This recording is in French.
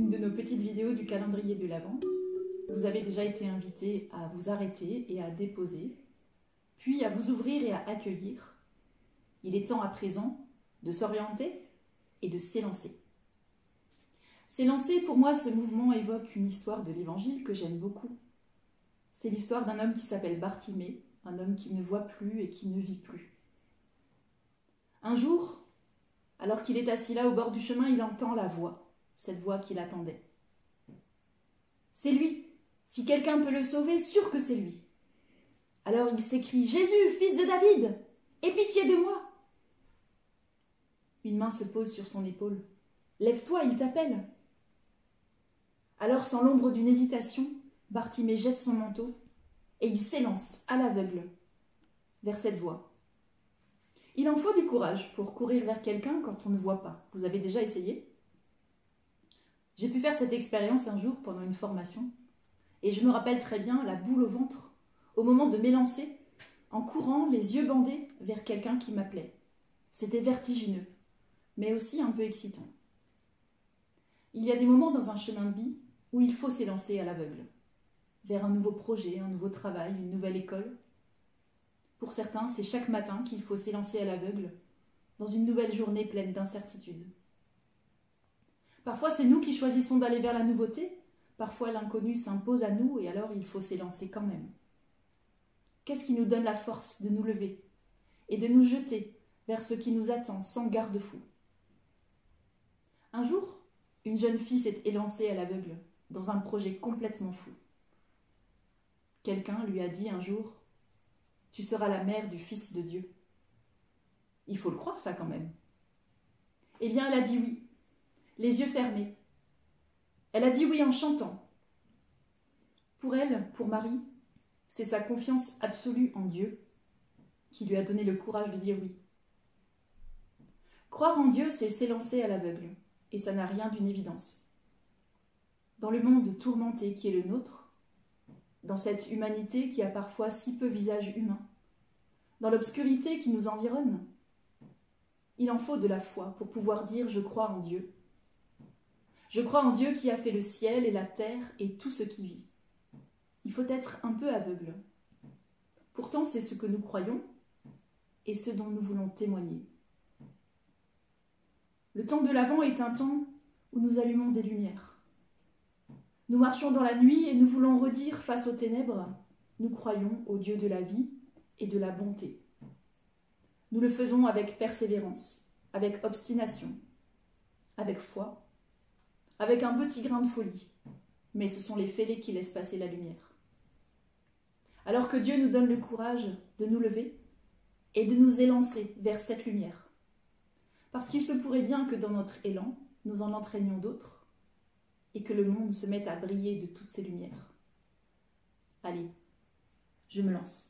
une de nos petites vidéos du calendrier de l'Avent, vous avez déjà été invité à vous arrêter et à déposer, puis à vous ouvrir et à accueillir. Il est temps à présent de s'orienter et de s'élancer. S'élancer, pour moi, ce mouvement évoque une histoire de l'Évangile que j'aime beaucoup. C'est l'histoire d'un homme qui s'appelle Bartimée, un homme qui ne voit plus et qui ne vit plus. Un jour, alors qu'il est assis là au bord du chemin, il entend la voix, cette voix qu'il attendait. C'est lui. Si quelqu'un peut le sauver, sûr que c'est lui. Alors il s'écrie « Jésus, fils de David, aie pitié de moi !» Une main se pose sur son épaule. « Lève-toi, il t'appelle !» Alors, sans l'ombre d'une hésitation, Bartimée jette son manteau et il s'élance à l'aveugle vers cette voie. Il en faut du courage pour courir vers quelqu'un quand on ne voit pas. Vous avez déjà essayé ? J'ai pu faire cette expérience un jour pendant une formation et je me rappelle très bien la boule au ventre au moment de m'élancer en courant les yeux bandés vers quelqu'un qui m'appelait. C'était vertigineux, mais aussi un peu excitant. Il y a des moments dans un chemin de vie où il faut s'élancer à l'aveugle, vers un nouveau projet, un nouveau travail, une nouvelle école. Pour certains, c'est chaque matin qu'il faut s'élancer à l'aveugle, dans une nouvelle journée pleine d'incertitudes. Parfois, c'est nous qui choisissons d'aller vers la nouveauté, parfois l'inconnu s'impose à nous et alors il faut s'élancer quand même. Qu'est-ce qui nous donne la force de nous lever et de nous jeter vers ce qui nous attend sans garde-fou ? Un jour, une jeune fille s'est élancée à l'aveugle, dans un projet complètement fou. Quelqu'un lui a dit un jour « Tu seras la mère du Fils de Dieu ». Il faut le croire ça quand même. Eh bien, elle a dit oui, les yeux fermés. Elle a dit oui en chantant. Pour elle, pour Marie, c'est sa confiance absolue en Dieu qui lui a donné le courage de dire oui. Croire en Dieu, c'est s'élancer à l'aveugle, et ça n'a rien d'une évidence. Dans le monde tourmenté qui est le nôtre, dans cette humanité qui a parfois si peu visage humain, dans l'obscurité qui nous environne, il en faut de la foi pour pouvoir dire « je crois en Dieu ». Je crois en Dieu qui a fait le ciel et la terre et tout ce qui vit. Il faut être un peu aveugle. Pourtant, c'est ce que nous croyons et ce dont nous voulons témoigner. Le temps de l'Avent est un temps où nous allumons des lumières. Nous marchons dans la nuit et nous voulons redire face aux ténèbres, nous croyons au Dieu de la vie et de la bonté. Nous le faisons avec persévérance, avec obstination, avec foi, avec un petit grain de folie, mais ce sont les fêlés qui laissent passer la lumière. Alors que Dieu nous donne le courage de nous lever et de nous élancer vers cette lumière. Parce qu'il se pourrait bien que dans notre élan, nous en entraînions d'autres, et que le monde se mette à briller de toutes ces lumières. Allez, je me lance.